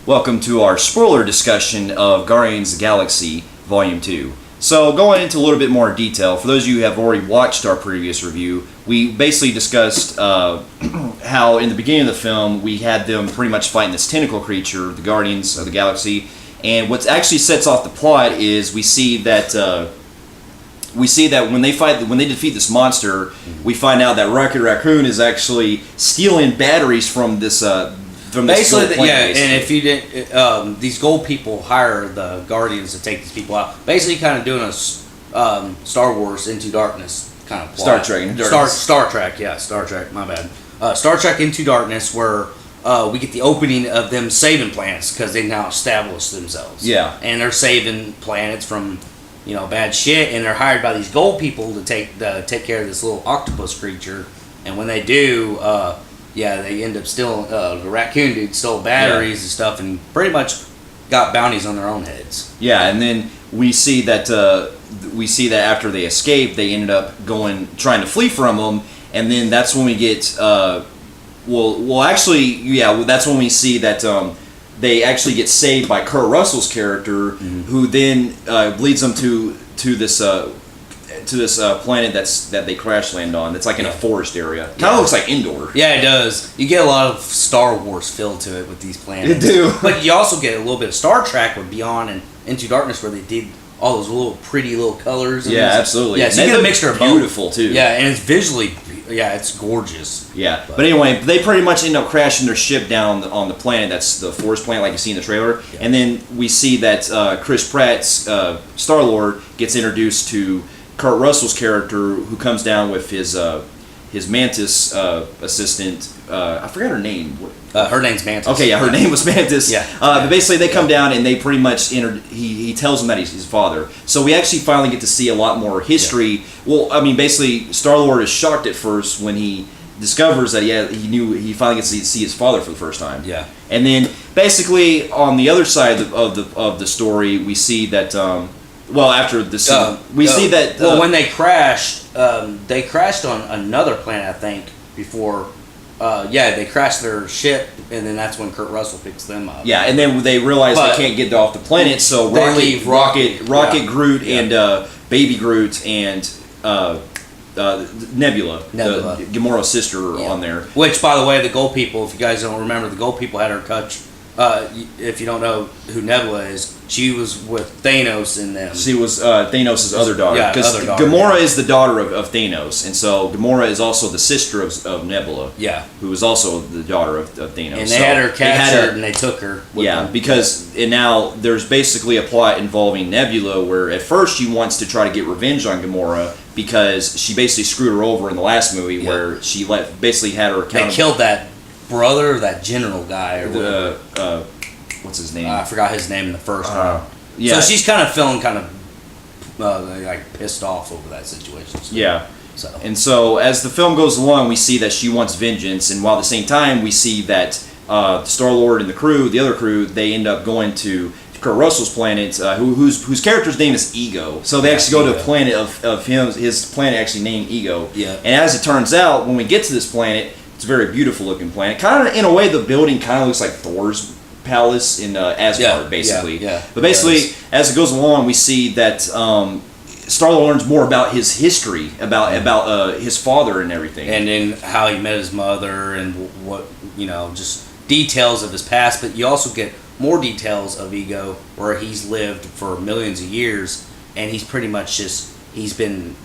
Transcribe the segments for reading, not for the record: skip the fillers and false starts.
Welcome to our spoiler discussion of Guardians of the Galaxy Volume 2. So, going into a little bit more detail, for those of you who have already watched our previous review, we basically discussed how in the beginning of the film we had them pretty much fighting this tentacle creature, the Guardians of the Galaxy, and what actually sets off the plot is we see that when they defeat this monster, we find out that Rocket Raccoon is actually stealing batteries from this. Basically. And if you didn't, these gold people hire the Guardians to take these people out. Basically, kind of doing a Star Wars Into Darkness kind of plot. Star Trek Into Darkness. Star Trek. My bad. Star Trek Into Darkness, where we get the opening of them saving planets because they now established themselves. Yeah, and they're saving planets from bad shit, and they're hired by these gold people to take care of this little octopus creature. And when they do. They end up stealing, the raccoon dude stole batteries and stuff and pretty much got bounties on their own heads. Yeah, and then we see that after they escape, they ended up trying to flee from them, and then that's when we get, that's when we see that they actually get saved by Kurt Russell's character, who then leads them to this planet that they crash land on. That's like in a forest area. Kind of looks like Endor. Yeah, it does. You get a lot of Star Wars feel to it with these planets. You do. But you also get a little bit of Star Trek with Beyond and Into Darkness, where they did all those little pretty little colors. Yeah, absolutely. Yeah, so you get a mixture of both. Beautiful too. Yeah, and it's visually, it's gorgeous. Yeah, but anyway, they pretty much end up crashing their ship down on the planet. That's the forest planet, like you see in the trailer. Yeah. And then we see that Chris Pratt's Star-Lord gets introduced to Kurt Russell's character, who comes down with his Mantis assistant. I forgot her name. Her name's Mantis. Okay, yeah, her name was Mantis. Yeah. But basically, they come down and they pretty much he tells them that he's his father. So we actually finally get to see a lot more history. Yeah. Well, I mean, basically, Star-Lord is shocked at first when he discovers that he finally gets to see his father for the first time. Yeah. And then basically on the other side of the story, we see that. After this, we see that. When they crashed on another planet, I think, before. They crashed their ship, and then that's when Kurt Russell picks them up. Yeah, and then they realize they can't get off the planet, so Rocket, Groot, and Baby Groot, and Nebula, Gamora's sister, on there. Which, by the way, the Gold People, if you guys don't remember, the Gold People had her touch. If you don't know who Nebula is, she was with Thanos in them. She was Thanos' other daughter. Yeah, because Gamora is the daughter of Thanos, and so Gamora is also the sister of Nebula. Yeah, who is also the daughter of Thanos. And they had her captured, and they took her. And now there's basically a plot involving Nebula, where at first she wants to try to get revenge on Gamora because she basically screwed her over in the last movie, where she basically had her accountable. They killed that brother, that general guy, or whatever. What's his name? I forgot his name in the first one. Yeah. So she's kind of feeling pissed off over that situation. So. Yeah. And so as the film goes along, we see that she wants vengeance, and while at the same time we see that Star-Lord and the other crew, they end up going to Kurt Russell's planet, whose character's name is Ego. So they actually go to a planet of his planet actually named Ego. Yeah. And as it turns out, when we get to this planet, it's a very beautiful looking planet. Kind of in a way, the building kind of looks like Thor's palace in Asgard, basically. Yeah. But basically, as it goes along, we see that Star-Lord learns more about his history, about his father and everything, and then how he met his mother and what just details of his past. But you also get more details of Ego, where he's lived for millions of years, and he's pretty much he's been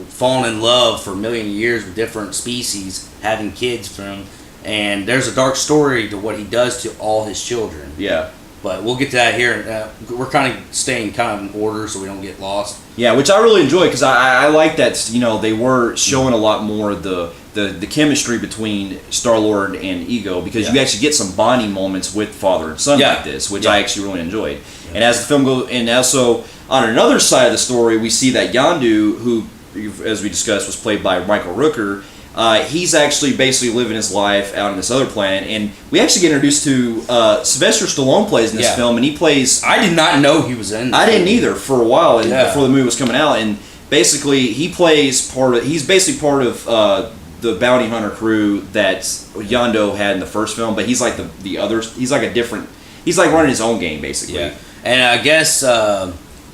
fallen in love for a million years with different species, having kids from. And there's a dark story to what he does to all his children. Yeah. But we'll get to that here. We're kind of staying in order so we don't get lost. Yeah, which I really enjoy because I like that, they were showing a lot more the chemistry between Star-Lord and Ego, because you actually get some bonding moments with father and son like this, which I actually really enjoyed. Yeah. And as the film goes, and also on another side of the story, we see that Yondu, who, as we discussed, was played by Michael Rooker. He's actually basically living his life out on this other planet, and we actually get introduced to Sylvester Stallone plays in this film, and he plays. I did not know he was in this. I didn't either for a while before the movie was coming out, and basically he plays he's basically part of the bounty hunter crew that Yondu had in the first film, but he's like the others. He's like a different. he's like running his own game basically. Yeah, and I guess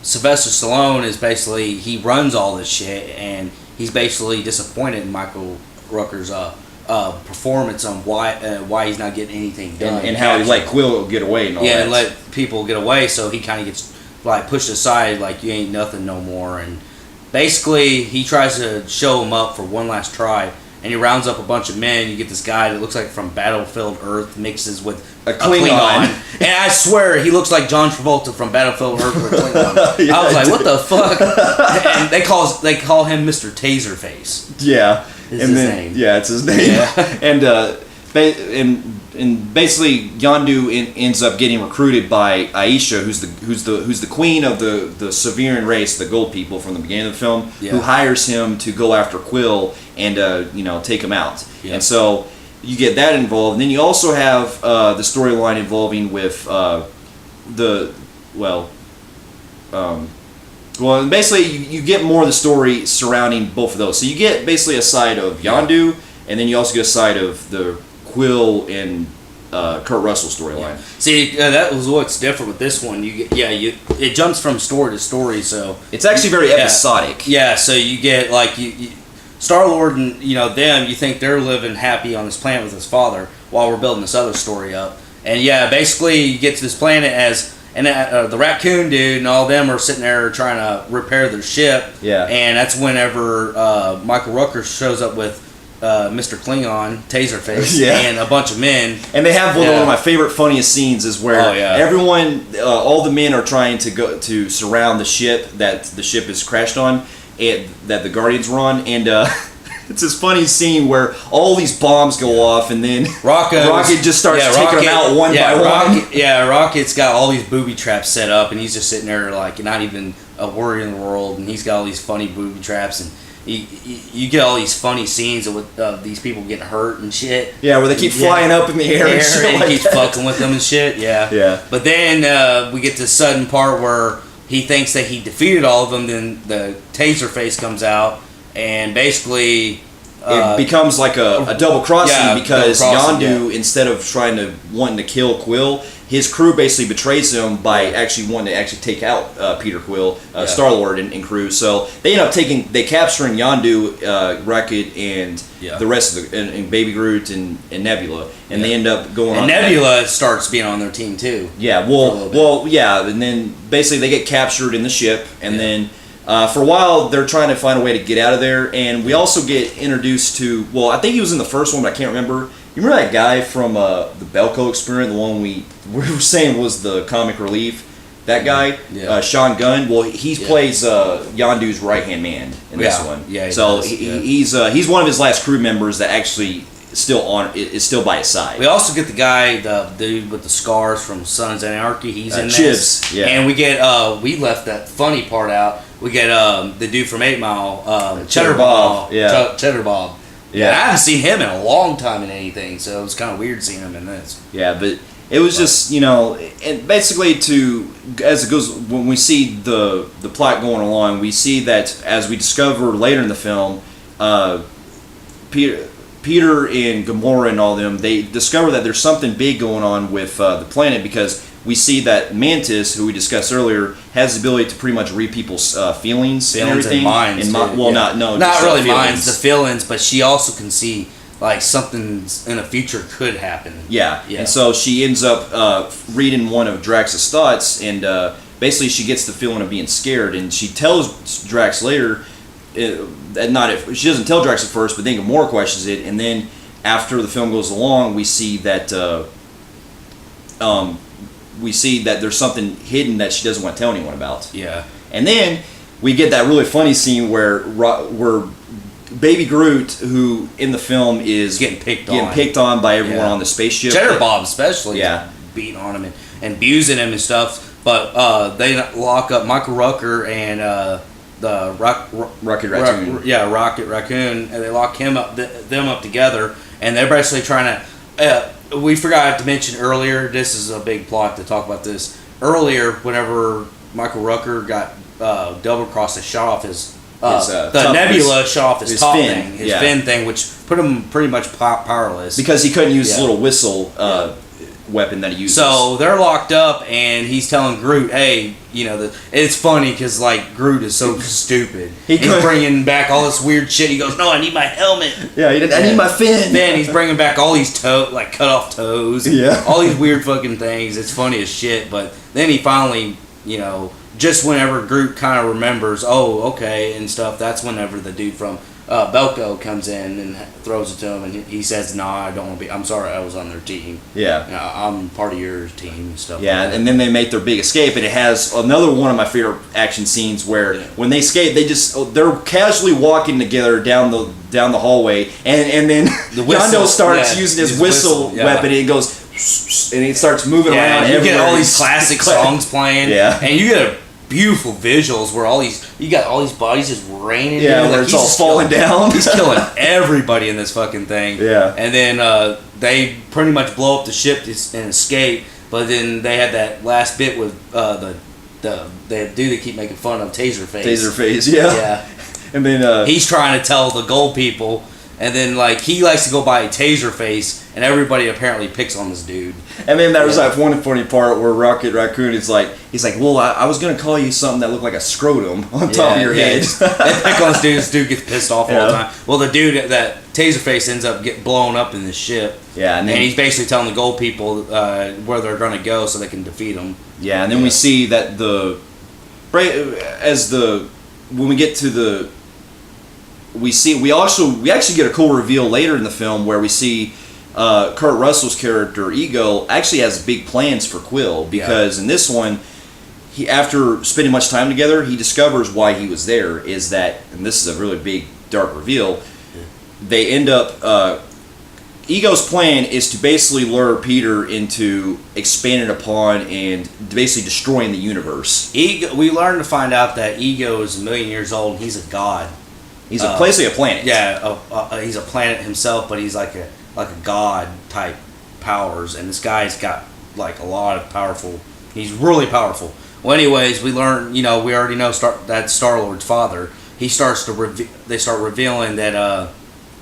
Sylvester Stallone is basically he runs all this shit, and he's basically disappointed in Michael Rooker's performance on why he's not getting anything done, and how he let Quill get away and all that. And let people get away, so he kind of gets like pushed aside, like you ain't nothing no more, and basically he tries to show him up for one last try. And he rounds up a bunch of men. You get this guy that looks like from Battlefield Earth mixes with a Klingon. And I swear, he looks like John Travolta from Battlefield Earth with Klingon. Yeah, I was like, what the fuck? And they call him Mr. Taserface. Yeah. Is his name. Yeah, it's his name. Yeah. and basically Yondu ends up getting recruited by Aisha, who's the queen of the Severan race, the gold people from the beginning of the film, who hires him to go after Quill and take him out. Yeah. And so you get that involved. And then you also have the storyline involving with basically you get more of the story surrounding both of those. So you get basically a side of Yondu, and then you also get a side of the Quill and Kurt Russell storyline. Yeah. See, that was what's different with this one. It jumps from story to story, so it's actually very episodic. Yeah, so you get like Star-Lord and them. You think they're living happy on this planet with his father while we're building this other story up. And basically you get to this planet and the raccoon dude and all them are sitting there trying to repair their ship. Yeah. And that's whenever Michael Rooker shows up with Mr. Klingon, Taserface, and a bunch of men. And they have one of my favorite, funniest scenes is where everyone, all the men are trying to go to surround the ship that the ship is crashed on, and that the Guardians were on, and it's this funny scene where all these bombs go off, and then Rocket just starts taking them out one by one. Yeah, Rocket's got all these booby traps set up, and he's just sitting there like not even a worry in the world, and he's got all these funny booby traps, and you get all these funny scenes of these people getting hurt and shit. Yeah, where they keep flying up in the air and shit and like he keeps fucking with them and shit. Yeah. But then we get this sudden part where he thinks that he defeated all of them. Then the Taserface comes out and basically it becomes like a double crossing because Yondu, instead of wanting to kill Quill, his crew basically betrays him by actually wanting to take out Peter Quill, Star-Lord and crew. So they end up capturing Yondu, Rocket, and the rest of and Baby Groot and Nebula, and they end up going. And Nebula starts being on their team too. Yeah, and then basically they get captured in the ship, and then. For a while, they're trying to find a way to get out of there, and we also get introduced to. Well, I think he was in the first one, but I can't remember. You remember that guy from the Belko Experiment, the one we were saying was the comic relief? That guy, Sean Gunn. Well, he plays Yondu's right hand man in this one. Yeah, he's one of his last crew members that actually is still by his side. We also get the dude with the scars from Sons of Anarchy. He's in Chibs, and we get we left that funny part out. We get the dude from 8 Mile, Cheddar Bob. Cheddar Bob. Yeah, I haven't seen him in a long time in anything, so it was kind of weird seeing him in this. Yeah, but it was just and basically as it goes, when we see the plot going along, we see that as we discover later in the film, Peter and Gamora and all them, they discover that there's something big going on with the planet because we see that Mantis, who we discussed earlier, has the ability to pretty much read people's feelings and everything. And minds. Not really minds, the feelings, but she also can see like something in the future could happen. Yeah. And so she ends up reading one of Drax's thoughts, and basically she gets the feeling of being scared, and she tells Drax later. She doesn't tell Drax at first, but then Gamora questions it, and then after the film goes along, we see that there's something hidden that she doesn't want to tell anyone about. Yeah. And then we get that really funny scene where Baby Groot, who in the film is getting picked on by everyone on the spaceship. Cheddar Bob especially. Yeah. Beating on him and abusing him and stuff. But they lock up Michael Rooker and the Rocket Raccoon. Rocket Raccoon, and they lock them up together, and they're basically trying to. We forgot to mention earlier. This is a big plot to talk about this. Earlier, whenever Michael Rooker got double crossed and shot off his Nebula shot off his top fin, fin thing, which put him pretty much powerless because he couldn't use his little whistle. weapon that he uses. So they're locked up, and he's telling Groot, "Hey, it's funny because like Groot is so stupid. He's bringing back all this weird shit. He goes, "No, I need my helmet. Yeah, I need my fin." Man, he's bringing back all these like cut off toes. Yeah, all these weird fucking things. It's funny as shit. But then he finally, just whenever Groot kind of remembers, oh, okay, and stuff. That's whenever the dude from Belko comes in and throws it to him, and he says, "Nah, I don't want to be. I'm sorry, I was on their team. Yeah, I'm part of your team and stuff." Yeah, like that. and then they make their big escape, and it has another one of my favorite action scenes where when they escape, they're casually walking together down the hallway, and then Yondu starts using his whistle weapon, and it goes. And it starts moving around. You get all these classic songs playing, and you get beautiful visuals where you got all these bodies just raining. Yeah, where it's all falling down. He's killing everybody in this fucking thing. Yeah, and then they pretty much blow up the ship and escape. But then they had that last bit with the dude that keep making fun of Taserface. Taserface, yeah. And then he's trying to tell the gold people. And then, he likes to go by Taserface, and everybody apparently picks on this dude. And then there was that one funny part where Rocket Raccoon he's like, well, I was going to call you something that looked like a scrotum on top of your head. They pick on this dude. This dude gets pissed off all the time. Well, the dude, that Taserface ends up getting blown up in this ship. Yeah, and he's basically telling the gold people where they're going to go so they can defeat him. Yeah, and then we see that when we get to the... We actually get a cool reveal later in the film where we see Kurt Russell's character Ego actually has big plans for Quill, because in this one, after spending much time together, he discovers why he was there is that, and this is a really big dark reveal. They end up Ego's plan is to basically lure Peter into expanding upon and basically destroying the universe. We learn to find out that Ego is 1 million years old and he's a god. He's basically a planet. Yeah, he's a planet himself, but he's like a god type powers, and this guy's got a lot of powerful. He's really powerful. Well, anyways, we learn. We already know that Star-Lord's father. He starts to they start revealing that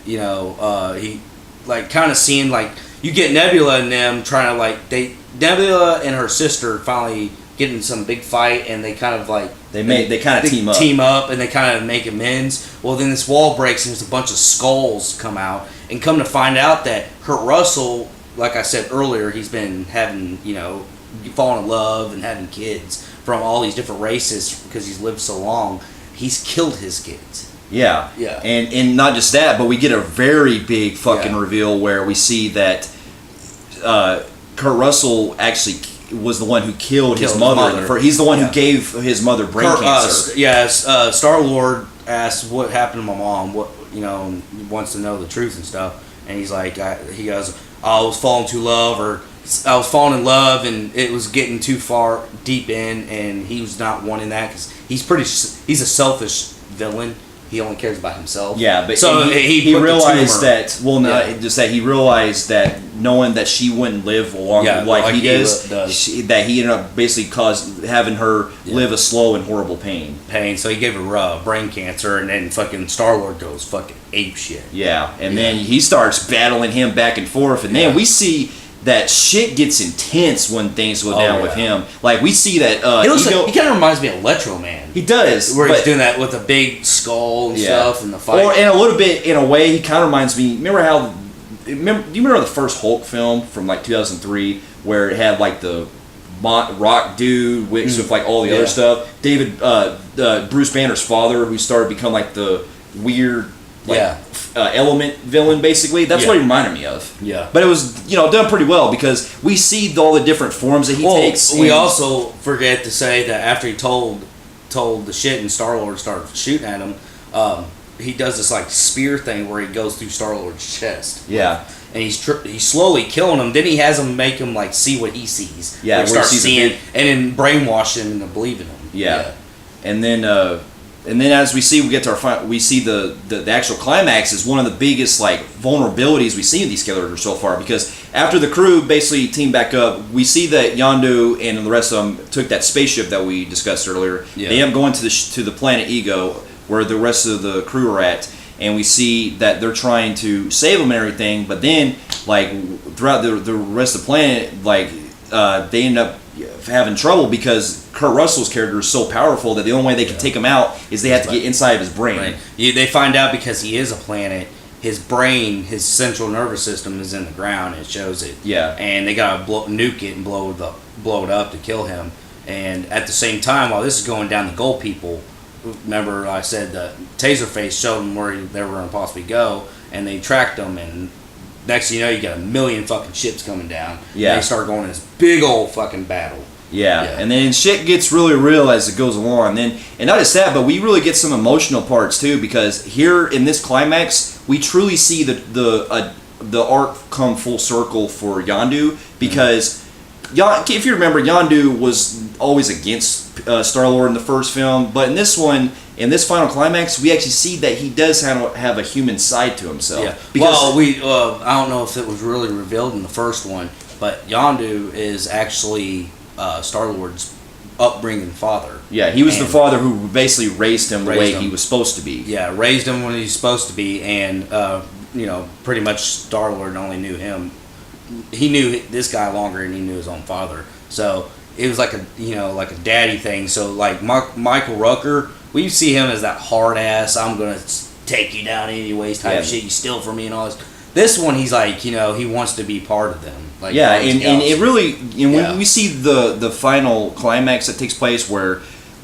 he kind of seemed you get Nebula and them trying to Nebula and her sister finally get in some big fight, and they kind of they kind of team up, and they kind of make amends. Well, then this wall breaks, and there's a bunch of skulls come out, and come to find out that Kurt Russell, like I said earlier, he's been having falling in love and having kids from all these different races because he's lived so long. He's killed his kids. Yeah. And not just that, but we get a very big fucking reveal where we see that Kurt Russell actually was the one who killed his mother. He's the one who gave his mother brain cancer. Star-Lord asked what happened to my mom. What wants to know the truth and stuff. And he's like, he goes, I was falling in love, and it was getting too far deep in, and he was not wanting that because he's a selfish villain. He only cares about himself. Yeah, but so he realized that. Well, not just that he realized that knowing that she wouldn't live long like he does, that he ended up basically having her live a slow and horrible pain. So he gave her brain cancer, and then fucking Star-Lord goes fucking ape shit. Yeah, and then he starts battling him back and forth, and then we see that shit gets intense when things go down with him. We see that he kind of reminds me of Electro Man. He does, where he's doing that with a big skull and stuff, and the fight. And a little bit, in a way, he kind of reminds me. Do you remember the first Hulk film from 2003, where it had the rock dude with all the other stuff? Bruce Banner's father, who started to become the weird. Element villain, basically. That's what he reminded me of. Yeah. But it was, done pretty well because we see all the different forms that he takes. We also forget to say that after he told the shit and Star-Lord started shooting at him, he does this spear thing where he goes through Star-Lord's chest. Yeah. And he's slowly killing him. Then he has him make him see what he sees. Yeah. He starts seeing and then brainwash him into believing him. Yeah. And then as we get to we see the actual climax is one of the biggest vulnerabilities we see in these characters so far, because after the crew basically teamed back up, we see that Yondu and the rest of them took that spaceship that we discussed earlier. Yeah. They end up going to the planet Ego, where the rest of the crew are at, and we see that they're trying to save them and everything. But then, like throughout the rest of the planet, like they end up having trouble because Kurt Russell's character is so powerful that the only way they can take him out is they have to get inside of his brain. Right. They find out because he is a planet. His brain, his central nervous system is in the ground. It shows it. Yeah. And they gotta nuke it and blow it up to kill him. And at the same time, while this is going down, the Gold People, remember I said the Taserface showed them where they were going to possibly go, and they tracked them, and next thing you know, you got a million fucking ships coming down. Yeah. And they start going in this big old fucking battle. Yeah. And then shit gets really real as it goes along. And not just that, but we really get some emotional parts too, because here in this climax, we truly see the arc come full circle for Yondu, because if you remember, Yondu was always against Star-Lord in the first film, but in this one, in this final climax, we actually see that he does have a human side to himself. Yeah. Because, well, I don't know if it was really revealed in the first one, but Yondu is actually Star-Lord's upbringing father. Yeah, he was the father who basically raised him the way he was supposed to be. Yeah, raised him when he was supposed to be, and pretty much Star-Lord only knew him. He knew this guy longer than he knew his own father. So it was like a daddy thing. So like Michael Rooker, we see him as that hard ass, I'm gonna take you down anyways type of shit. You steal from me and all this. This one, he's like, he wants to be part of them. Like, yeah, and it really, when we see the final climax that takes place where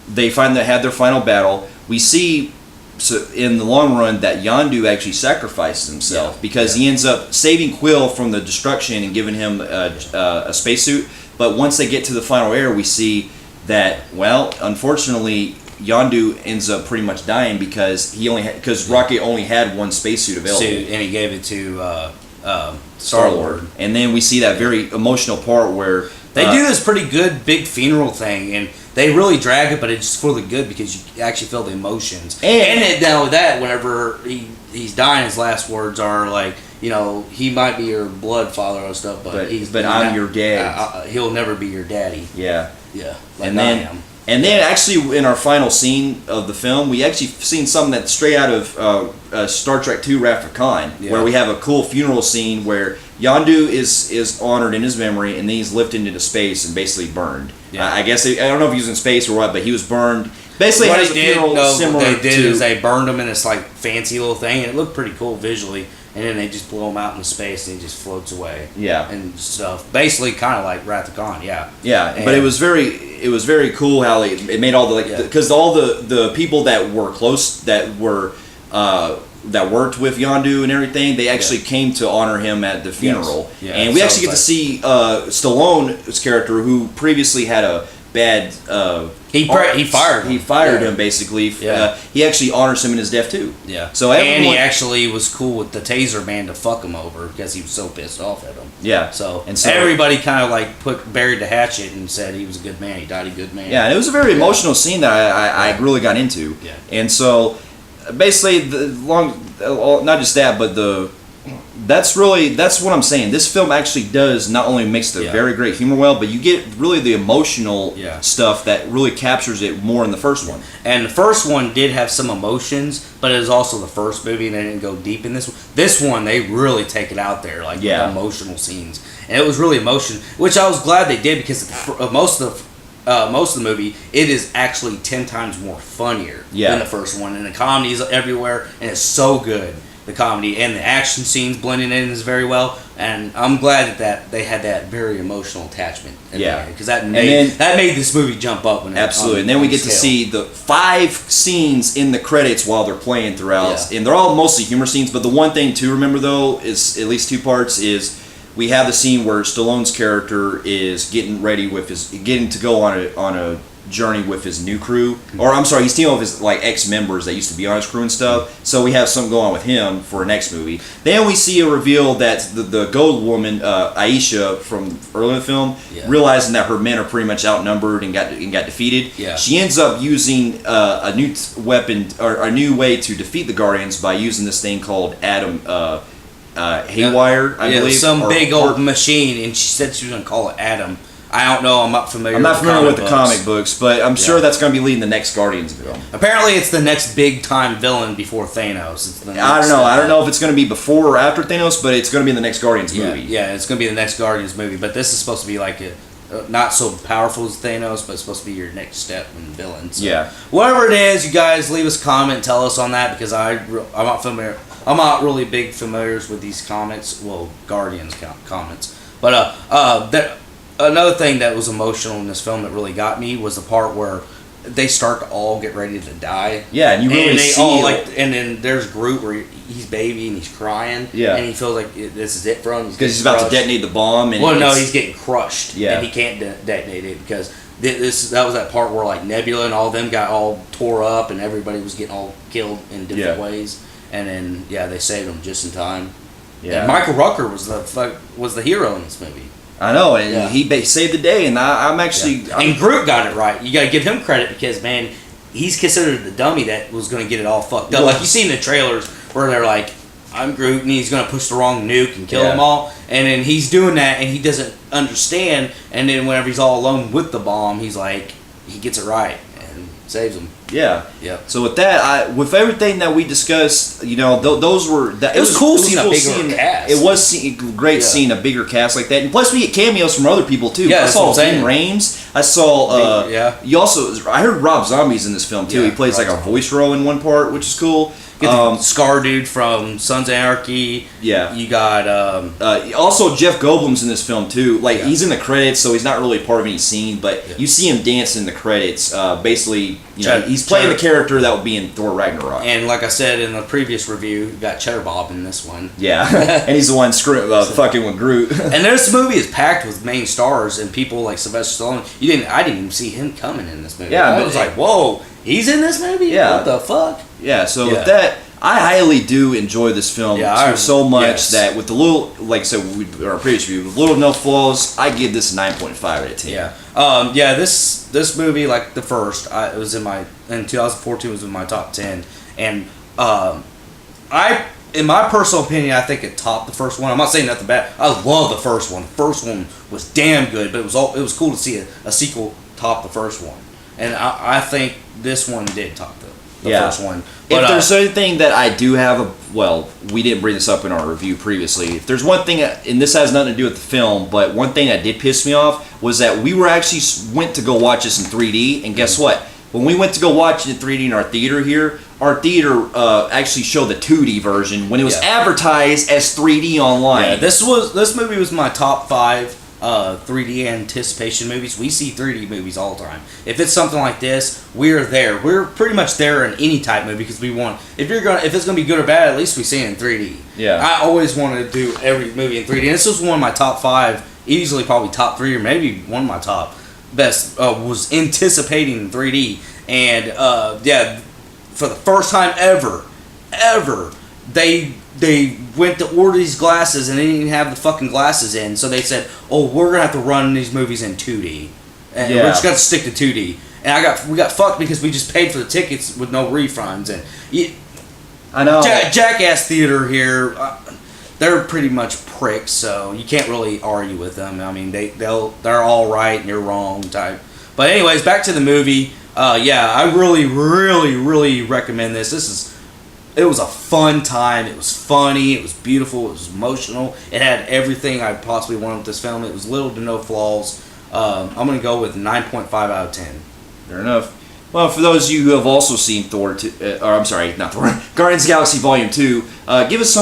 they finally had their final battle, we see, so in the long run, that Yondu actually sacrificed himself because he ends up saving Quill from the destruction and giving him a spacesuit. But once they get to the final air, we see that, well, unfortunately, Yondu ends up pretty much dying because Rocket only had one spacesuit available, and he gave it to Star-Lord. And then we see that very emotional part where they do this pretty good big funeral thing, and they really drag it, but it's for the good because you actually feel the emotions. And not only that, whenever he's dying, his last words are like, he might be your blood father or stuff, but I'm your dad. He'll never be your daddy. Yeah. Yeah. Like I am. And then actually in our final scene of the film, we actually seen something that's straight out of Star Trek II Wrath of Khan, where we have a cool funeral scene where Yondu is honored in his memory, and then he's lifted into space and basically burned. Yeah. I guess, I don't know if he was in space or what, but he was burned. Basically has a funeral similar to... What they did is they burned him in this like fancy little thing, and it looked pretty cool visually, and then they just blow him out into space and he just floats away. Yeah. And stuff. Basically kind of like Wrath of Khan, yeah. Yeah, but it was very cool how it made all the because all the people that were close that worked with Yondu and everything, they actually came to honor him at the funeral. Yes. Yeah. And we actually get to see Stallone's character, who previously had a bad he fired him basically. Yeah. He actually honors him in his death too. Yeah. So and he actually was cool with the Taser man to fuck him over because he was so pissed off at him. Yeah. So everybody kind of like buried the hatchet and said he was a good man. He died a good man. Yeah, and it was a very emotional scene that I really got into. Yeah. And so basically not just that, but that's what I'm saying. This film actually does not only mix the very great humor well, but you get really the emotional stuff that really captures it more in the first one. And the first one did have some emotions, but it was also the first movie, and they didn't go deep in this one. This one, they really take it out there, like the emotional scenes, and it was really emotional, which I was glad they did because most of the movie, it is actually 10 times more funnier than the first one, and the comedy is everywhere, and it's so good. The comedy and the action scenes blending in is very well, and I'm glad that they had that very emotional attachment. Because that made this movie jump up. Absolutely, and then we get to see the 5 scenes in the credits while they're playing throughout, and they're all mostly humor scenes. But the one thing to remember though is at least 2 parts is we have the scene where Stallone's character is getting to go on a journey with his new crew, or I'm sorry, he's teaming with his like ex-members that used to be on his crew and stuff. So we have something going on with him for next movie. Then we see a reveal that the gold woman, Aisha from earlier in the film, realizing that her men are pretty much outnumbered and got defeated. Yeah. She ends up using a new weapon or a new way to defeat the Guardians by using this thing called Atom Haywire, I believe. Some big old machine, and she said she was gonna call it Atom. I don't know. I'm not familiar. With the comic books, but I'm sure that's going to be leading the next Guardians film. Apparently, it's the next big time villain before Thanos. It's the I don't know. I don't know if it's going to be before or after Thanos, but it's going to be in the next Guardians movie. Yeah, it's going to be the next Guardians movie. But this is supposed to be like a not so powerful as Thanos, but it's supposed to be your next step in villain. So yeah. Whatever it is, you guys leave us a comment, tell us on that, because I'm not familiar. I'm not really big familiars with these comics. Well, Guardians comments, but another thing that was emotional in this film that really got me was the part where they start to all get ready to die. Yeah, and you really see and then there's Groot where he's baby and he's crying. Yeah, and he feels like this is it for him because he's about to detonate the bomb. And he's getting crushed. Yeah, and he can't detonate it because that was that part where like Nebula and all of them got all tore up and everybody was getting all killed in different ways. And then they saved him just in time. Yeah, and Michael Rooker was the hero in this movie. I know, and he saved the day, and I'm actually... And Groot got it right. You got to give him credit because, man, he's considered the dummy that was going to get it all fucked up. Like, you see in the trailers where they're like, I'm Groot, and he's going to push the wrong nuke and kill them all. And then he's doing that, and he doesn't understand. And then whenever he's all alone with the bomb, he's like, he gets it right and saves him. Yeah. So with that, with everything that we discussed, those were... It was cool seeing a bigger cast. It was great seeing a bigger cast like that. And plus, we get cameos from other people, too. Yeah, I saw Ving Rhames. I saw... You also... I heard Rob Zombie's in this film, too. He plays like a voice role in one part, which is cool. Scar dude from Sons of Anarchy. Yeah. You got... also, Jeff Goldblum's in this film, too. Like, he's in the credits, so he's not really part of any scene, but you see him dance in the credits. Basically, he's playing the character that would be in Thor Ragnarok. And like I said in the previous review, you got Cheddar Bob in this one. Yeah. And he's the one fucking with Groot. And this movie is packed with main stars and people like Sylvester Stallone. I didn't even see him coming in this movie. Yeah, I was like, whoa, he's in this movie? Yeah. What the fuck? Yeah, so with that, I highly do enjoy this film so much that with the little, like I said, our previous review, with little to no flaws, I give this a 9.5 out of 10. Yeah. This movie, like the first, it was in 2014 was in my top 10, and in my personal opinion, I think it topped the first one. I'm not saying nothing bad. I love the first one. The first one was damn good, but it was cool to see a sequel top the first one, and I think this one did top the first one. But, if there's anything that I do have, we didn't bring this up in our review previously. If there's one thing, and this has nothing to do with the film, but one thing that did piss me off was that we went to go watch this in 3D, and guess what? When we went to go watch it in 3D in our theater here, our theater actually showed the 2D version when it was advertised as 3D online. Yeah, this movie was my top 5 3D anticipation movies. We see 3D movies all the time. If it's something like this, we're there. We're pretty much there in any type movie because we want. If it's gonna be good or bad, at least we see it in 3D. Yeah. I always want to do every movie in 3D. And this was one of my top 5, easily probably top 3 or maybe one of my top best. Was anticipating in 3D, and for the first time ever, they went to order these glasses and they didn't even have the fucking glasses in, so they said, "Oh, we're gonna have to run these movies in 2D, and we're just gonna stick to 2D." And we got fucked because we just paid for the tickets with no refunds, and I know Jackass Theater here, they're pretty much pricks, so you can't really argue with them. I mean, they're all right and you're wrong type. But anyways, back to the movie. I really, really, really recommend this. It was a fun time. It was funny. It was beautiful. It was emotional. It had everything I possibly wanted with this film. It was little to no flaws. I'm going to go with 9.5 out of 10. Fair enough. Well, for those of you who have also seen Guardians of the Galaxy Volume 2, give us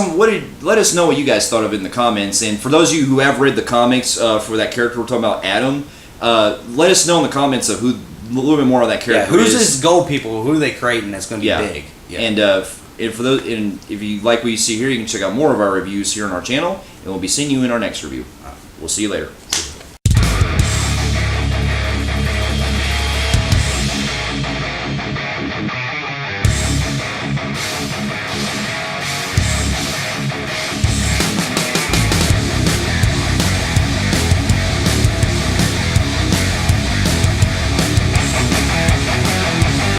let us know what you guys thought of it in the comments. And for those of you who have read the comics for that character we're talking about, Adam, let us know in the comments of a little bit more of that character. Who's his gold people? Who are they creating that's going to be big? Yeah. And for those, and if you like what you see here, you can check out more of our reviews here on our channel, and we'll be seeing you in our next review. We'll see you later.